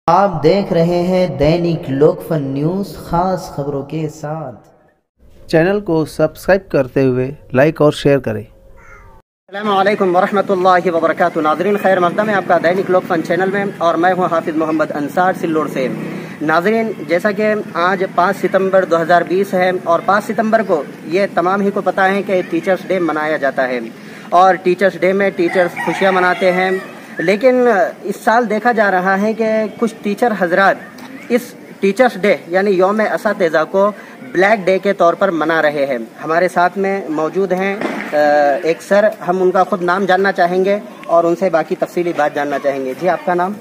आप देख रहे हैं दैनिक लोकफन न्यूज़, खास खबरों के साथ। चैनल को सब्सक्राइब करते हुए लाइक और शेयर करें। अस्सलामु अलैकुम वरहमतुल्लाहि वबरकातुहू। नाज़रीन खैर मक़दम है आपका दैनिक लोकफन चैनल में, और मैं हूं हाफिज़ मोहम्मद अंसार सिल्लोड से। नाज़रीन, जैसा कि आज 5 सितंबर 2020 है और 5 सितंबर को ये तमाम ही को पता है कि टीचर्स डे मनाया जाता है और टीचर्स डे में टीचर्स खुशियाँ मनाते हैं। लेकिन इस साल देखा जा रहा है कि कुछ टीचर हजरात इस टीचर्स डे यानी यौम असातिज़ा को ब्लैक डे के तौर पर मना रहे हैं। हमारे साथ में मौजूद हैं एक सर, हम उनका खुद नाम जानना चाहेंगे और उनसे बाकी तफसीली बात जानना चाहेंगे। जी, आपका नाम?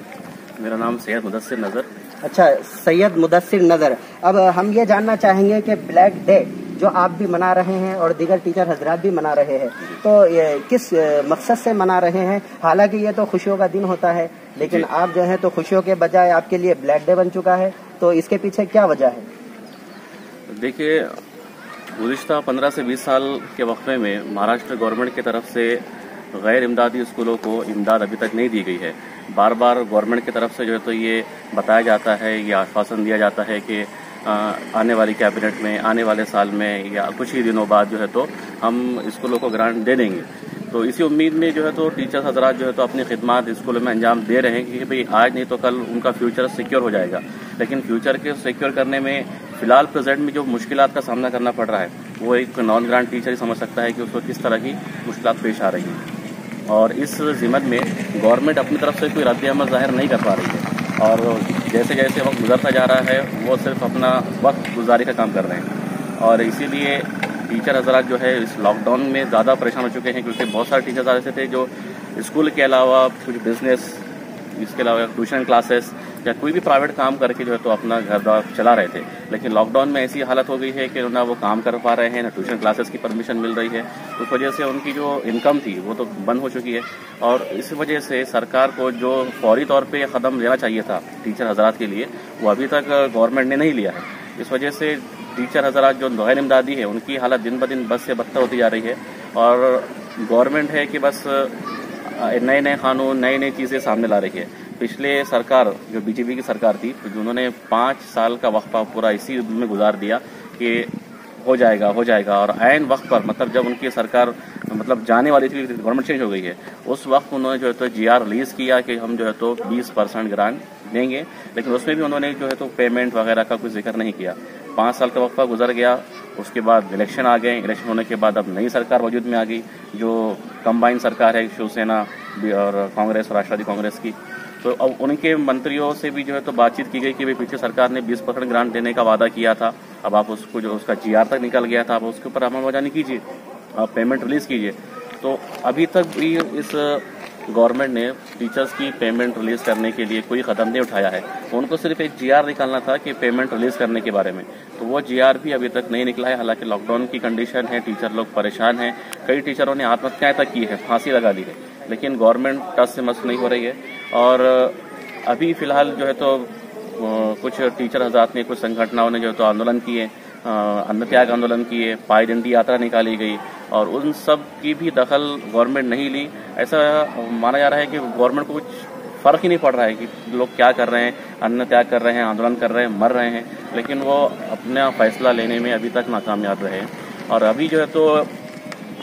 मेरा नाम सैयद मुदस्सिर नज़र। अच्छा, सैयद मुदस्सिर नज़र। अब हम ये जानना चाहेंगे कि ब्लैक डे जो आप भी मना रहे हैं और दीगर टीचर हजरात भी मना रहे हैं, तो ये किस मकसद से मना रहे हैं? हालांकि ये तो खुशियों का दिन होता है, लेकिन आप जो है तो खुशियों के बजाय आपके लिए ब्लैक डे बन चुका है, तो इसके पीछे क्या वजह है? देखिए, गुज़िश्ता 15 से 20 साल के वक्फे में महाराष्ट्र गवर्नमेंट की तरफ से गैर इमदादी स्कूलों को इमदाद अभी तक नहीं दी गई है। बार बार गवर्नमेंट की तरफ से जो है तो ये बताया जाता है, ये आश्वासन दिया जाता है कि आने वाली कैबिनेट में, आने वाले साल में या कुछ ही दिनों बाद जो है तो हम स्कूलों को ग्रांट दे देंगे। तो इसी उम्मीद में जो है तो टीचर्स हजरात जो है तो अपनी खिदमत स्कूलों में अंजाम दे रहे हैं कि भाई आज नहीं तो कल उनका फ्यूचर सिक्योर हो जाएगा। लेकिन फ्यूचर के सिक्योर करने में फिलहाल प्रेजेंट में जो मुश्किलात का सामना करना पड़ रहा है, वो एक नॉन ग्रांट टीचर ही समझ सकता है कि उसको किस तरह की मुश्किलात पेश आ रही हैं। और इस ज़िम्मत में गवर्नमेंट अपनी तरफ से कोई रद्द-ए-अमल ज़ाहिर नहीं कर पा रही है, और जैसे जैसे वक्त गुजरता जा रहा है वो सिर्फ अपना वक्त गुजारी का काम कर रहे हैं। और इसीलिए टीचर हजरात जो है इस लॉकडाउन में ज़्यादा परेशान हो चुके हैं, क्योंकि बहुत सारे टीचर्स ऐसे थे जो स्कूल के अलावा कुछ बिजनेस, इसके अलावा ट्यूशन क्लासेस या कोई भी प्राइवेट काम करके जो है तो अपना घर द्वार चला रहे थे। लेकिन लॉकडाउन में ऐसी हालत हो गई है कि ना वो काम कर पा रहे हैं, ना ट्यूशन क्लासेस की परमिशन मिल रही है। उस वजह से उनकी जो इनकम थी वो तो बंद हो चुकी है, और इस वजह से सरकार को जो फौरी तौर पे कदम लेना चाहिए था टीचर हजरात के लिए, वो अभी तक गवर्नमेंट ने नहीं लिया है। इस वजह से टीचर हजरात जो गैर इमदादी है उनकी हालत दिन ब दिन बद से बदतर होती जा रही है, और गवर्नमेंट है कि बस नए नए कानून, नई नई चीज़ें सामने ला रही है। पिछले सरकार जो बीजेपी की सरकार थी, तो उन्होंने 5 साल का वक्फा पूरा इसी में गुजार दिया कि हो जाएगा, और ऐन वक्त पर, मतलब जब उनकी सरकार जाने वाली थी, गवर्नमेंट चेंज हो गई है, उस वक्त उन्होंने जो है तो GR रिलीज़ किया कि हम जो है तो 20% ग्रांट देंगे। लेकिन उसमें भी उन्होंने जो है तो पेमेंट वगैरह का कोई जिक्र नहीं किया। 5 साल का वक्फा गुजर गया, उसके बाद इलेक्शन आ गए। इलेक्शन होने के बाद अब नई सरकार वजूद में आ गई, जो कंबाइन सरकार है शिवसेना और कांग्रेस और राष्ट्रवादी कांग्रेस की। तो अब उनके मंत्रियों से भी जो है तो बातचीत की गई कि भाई पीछे सरकार ने 20% ग्रांट देने का वादा किया था, अब आप उसको जो उसका GR तक निकल गया था, अब उसके ऊपर अमलबजानी कीजिए, आप पेमेंट रिलीज़ कीजिए। तो अभी तक भी इस गवर्नमेंट ने टीचर्स की पेमेंट रिलीज़ करने के लिए कोई कदम नहीं उठाया है। उनको सिर्फ एक GR निकालना था कि पेमेंट रिलीज़ करने के बारे में, तो वो GR भी अभी तक नहीं निकला है। हालांकि लॉकडाउन की कंडीशन है, टीचर लोग परेशान हैं, कई टीचरों ने आत्महत्याएं तक की है, फांसी लगा दी है, लेकिन गवर्नमेंट टस से मस नहीं हो रही है। और अभी फ़िलहाल जो है तो कुछ टीचर हजरात ने, कुछ संगठनों ने जो है तो आंदोलन किए, अन्न त्याग आंदोलन किए, पाई डंडी यात्रा निकाली गई, और उन सब की भी दखल गवर्नमेंट नहीं ली। ऐसा माना जा रहा है कि गवर्नमेंट को कुछ फ़र्क ही नहीं पड़ रहा है कि लोग क्या कर रहे हैं, अन्न त्याग कर रहे हैं, आंदोलन कर रहे हैं, मर रहे हैं, लेकिन वो अपना फैसला लेने में अभी तक नाकामयाब रहे। और अभी जो है तो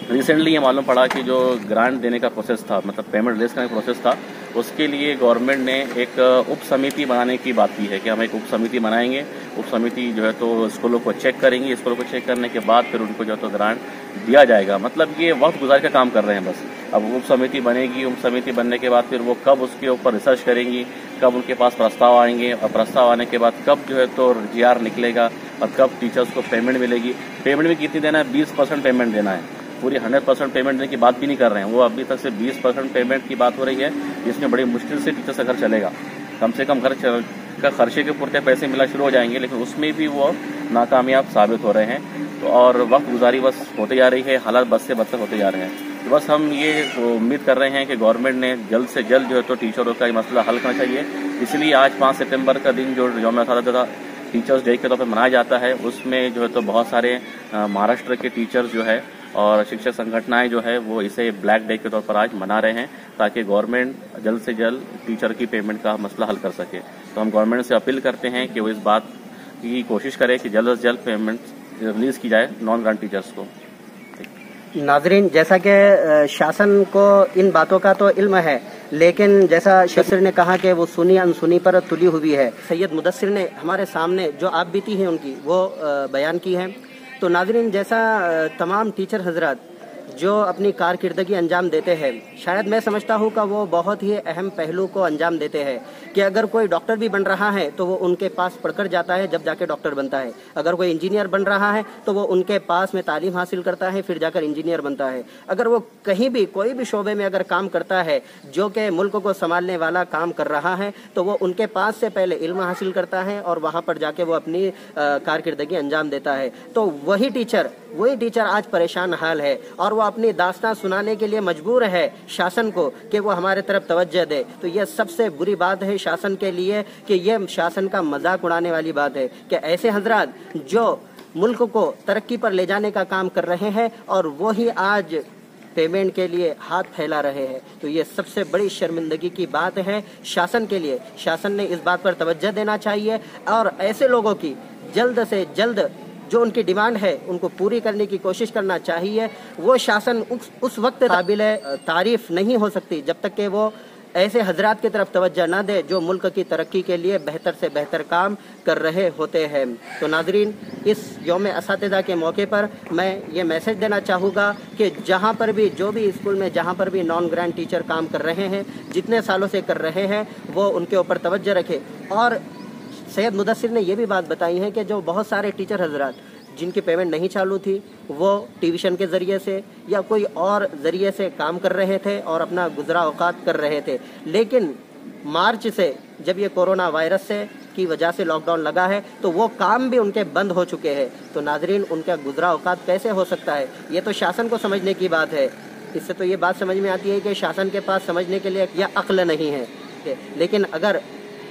रिसेंटली ये मालूम पड़ा कि जो ग्रांट देने का प्रोसेस था, मतलब पेमेंट रिलीज करने का प्रोसेस था, उसके लिए गवर्नमेंट ने एक उप समिति बनाने की बात की है कि हम एक उप समिति बनाएंगे। उप समिति जो है तो स्कूलों को चेक करेंगी, स्कूलों को चेक करने के बाद फिर उनको जो है तो ग्रांट दिया जाएगा। मतलब ये वक्त गुजारी का काम कर रहे हैं बस। अब उप समिति बनेगी, उप समिति बनने के बाद फिर वो कब उसके ऊपर रिसर्च करेंगी, कब उनके पास प्रस्ताव आएंगे, और प्रस्ताव आने के बाद कब जो है तो GR निकलेगा और कब टीचर्स को पेमेंट मिलेगी। पेमेंट भी कितनी देना है? 20% पेमेंट देना है। पूरी 100% पेमेंट देने की बात भी नहीं कर रहे हैं वो, अभी तक से 20% पेमेंट की बात हो रही है, जिसमें बड़ी मुश्किल से टीचर्स का घर चलेगा। कम से कम घर का खर्चे के पुरते पैसे मिलना शुरू हो जाएंगे, लेकिन उसमें भी वो नाकामयाब साबित हो रहे हैं। तो और वक्त गुजारी बस होते जा रही है, हालात बद से बदतर होते जा रहे हैं। तो बस हम ये उम्मीद कर रहे हैं कि गवर्नमेंट ने जल्द से जल्द जो है तो टीचरों का ये मसला हल करना चाहिए। इसलिए आज 5 सितंबर का दिन जो यौम असातिज़ा टीचर्स डे के तौर पर मनाया जाता है, उसमें जो है तो बहुत सारे महाराष्ट्र के टीचर्स जो है और शिक्षक संगठनाएं जो है वो इसे ब्लैक डे के तौर पर आज मना रहे हैं, ताकि गवर्नमेंट जल्द से जल्द टीचर की पेमेंट का मसला हल कर सके। तो हम गवर्नमेंट से अपील करते हैं कि वो इस बात की कोशिश करे कि जल्द से जल्द पेमेंट रिलीज की जाए नॉन ग्रांट टीचर्स को। नाजरीन, जैसा कि शासन को इन बातों का तो इल्म है, लेकिन जैसा शस्त्र ने कहा कि वो सुनी अनसुनी पर तुली हुई है। सैयद मुदस्सिर ने हमारे सामने जो आप बीती है उनकी वो बयान की है। तो नाजरीन, जैसा तमाम टीचर हजरात जो अपनी कारकिर्दगी अंजाम देते हैं, शायद मैं समझता हूँ कि वो बहुत ही अहम पहलू को अंजाम देते हैं कि अगर कोई डॉक्टर भी बन रहा है तो वो उनके पास पढ़कर जाता है, जब जाके डॉक्टर बनता है। अगर कोई इंजीनियर बन रहा है तो वो उनके पास में तालीम हासिल करता है, फिर जाकर इंजीनियर बनता है। अगर वो कहीं भी कोई भी शोबे में अगर काम करता है जो कि मुल्क को संभालने वाला काम कर रहा है, तो वो उनके पास से पहले इल्म हासिल करता है और वहाँ पर जाके वो अपनी कारकिर्दगी अंजाम देता है। तो वही टीचर आज परेशान हाल है और वो अपनी दास्तां सुनाने के लिए मजबूर है शासन को कि वो हमारे तरफ तवज्जो दे। तो ये सबसे बुरी बात है शासन के लिए कि ये शासन का मजाक उड़ाने वाली बात है कि ऐसे हजरात जो मुल्क को तरक्की पर ले जाने का काम कर रहे हैं और वो ही आज पेमेंट के लिए हाथ फैला रहे हैं। तो ये सबसे बड़ी शर्मिंदगी की बात है शासन के लिए। शासन ने इस बात पर तवज्जो देना चाहिए और ऐसे लोगों की जल्द से जल्द जो उनकी डिमांड है उनको पूरी करने की कोशिश करना चाहिए। वो शासन उस वक्त काबिल तारीफ नहीं हो सकती जब तक कि वो ऐसे हजरात की तरफ तवज्जो न दे जो मुल्क की तरक्की के लिए बेहतर से बेहतर काम कर रहे होते हैं। तो नाजरीन, इस यौम असातिज़ा के मौके पर मैं ये मैसेज देना चाहूँगा कि जहाँ पर भी जो भी स्कूल में जहाँ पर भी नॉन ग्रांट टीचर काम कर रहे हैं, जितने सालों से कर रहे हैं, वो उनके ऊपर तवज्जो रखे। और सैयद मुदस्सिर ने यह भी बात बताई है कि जो बहुत सारे टीचर हजरात जिनकी पेमेंट नहीं चालू थी वो ट्यूशन के ज़रिए से या कोई और ज़रिए से काम कर रहे थे और अपना गुजरा औकात कर रहे थे, लेकिन मार्च से जब ये कोरोना वायरस से की वजह से लॉकडाउन लगा है तो वो काम भी उनके बंद हो चुके हैं। तो नाजरीन, उनका गुजरा औकात कैसे हो सकता है? ये तो शासन को समझने की बात है। इससे तो ये बात समझ में आती है कि शासन के पास समझने के लिए यह अक्ल नहीं है। लेकिन अगर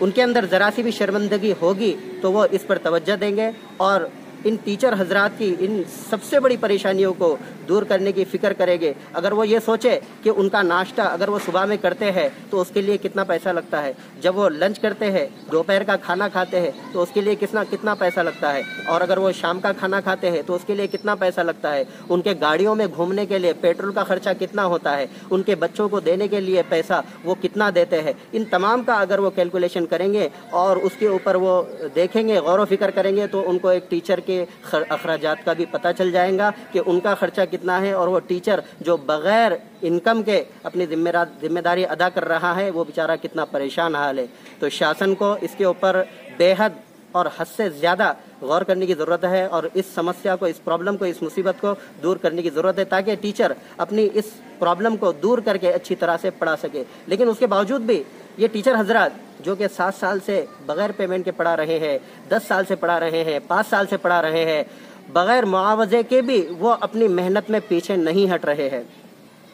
उनके अंदर ज़रा सी भी शर्मिंदगी होगी तो वो इस पर तवज्जो देंगे और इन टीचर हजरात की इन सबसे बड़ी परेशानियों को दूर करने की फ़िक्र करेंगे। अगर वो ये सोचे कि उनका नाश्ता अगर वो सुबह में करते हैं तो उसके लिए कितना पैसा लगता है, जब वो लंच करते हैं, दोपहर का खाना खाते हैं तो उसके लिए कितना पैसा लगता है, और अगर वो शाम का खाना खाते हैं तो उसके लिए कितना पैसा लगता है, उनके गाड़ियों में घूमने के लिए पेट्रोल का खर्चा कितना होता है, उनके बच्चों को देने के लिए पैसा वो कितना देते हैं, इन तमाम का अगर वो कैलकुलेशन करेंगे और उसके ऊपर वो देखेंगे, गौर व फिक्र करेंगे, तो उनको एक टीचर के अखराजात का भी पता चल जाएगा कि उनका खर्चा कितना है। और वो टीचर जो बगैर इनकम के अपनी जिम्मेदारी अदा कर रहा है वो बेचारा कितना परेशान हाल है। तो शासन को इसके ऊपर बेहद और हद से ज़्यादा गौर करने की ज़रूरत है और इस समस्या को, इस प्रॉब्लम को, इस मुसीबत को दूर करने की ज़रूरत है ताकि टीचर अपनी इस प्रॉब्लम को दूर करके अच्छी तरह से पढ़ा सके। लेकिन उसके बावजूद भी ये टीचर हजरात जो कि 7 साल से बगैर पेमेंट के पढ़ा रहे हैं, 10 साल से पढ़ा रहे हैं, 5 साल से पढ़ा रहे हैं, बगैर मुआवजे के भी वो अपनी मेहनत में पीछे नहीं हट रहे हैं।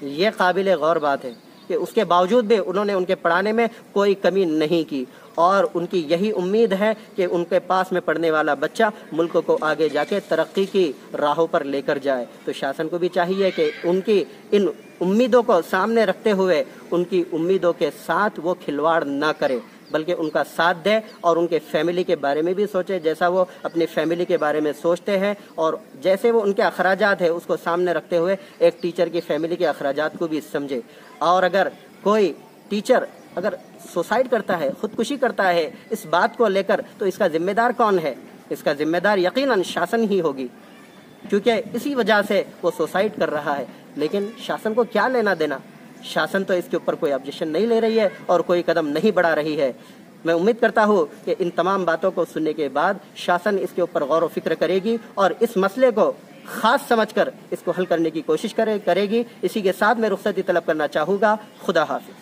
ये काबिल गौर बात है कि उसके बावजूद भी उन्होंने उनके पढ़ाने में कोई कमी नहीं की और उनकी यही उम्मीद है कि उनके पास में पढ़ने वाला बच्चा मुल्क को आगे जाके तरक्की की राहों पर लेकर जाए। तो शासन को भी चाहिए कि उनकी इन उम्मीदों को सामने रखते हुए उनकी उम्मीदों के साथ वो खिलवाड़ ना करे, बल्कि उनका साथ दे और उनके फैमिली के बारे में भी सोचे, जैसा वो अपनी फैमिली के बारे में सोचते हैं और जैसे वो उनके अखराजात है उसको सामने रखते हुए एक टीचर की फैमिली के अखराजात को भी समझे। और अगर कोई टीचर अगर सुसाइड करता है, खुदकुशी करता है इस बात को लेकर, तो इसका जिम्मेदार कौन है? इसका जिम्मेदार यकीनन शासन ही होगी, क्योंकि इसी वजह से वो सुसाइड कर रहा है। लेकिन शासन को क्या लेना देना? शासन तो इसके ऊपर कोई ऑब्जेक्शन नहीं ले रही है और कोई कदम नहीं बढ़ा रही है। मैं उम्मीद करता हूँ कि इन तमाम बातों को सुनने के बाद शासन इसके ऊपर गौर व फिक्र करेगी और इस मसले को खास समझकर इसको हल करने की कोशिश करेगी। इसी के साथ मैं रुखसती तलब करना चाहूँगा। खुदा हाफिज।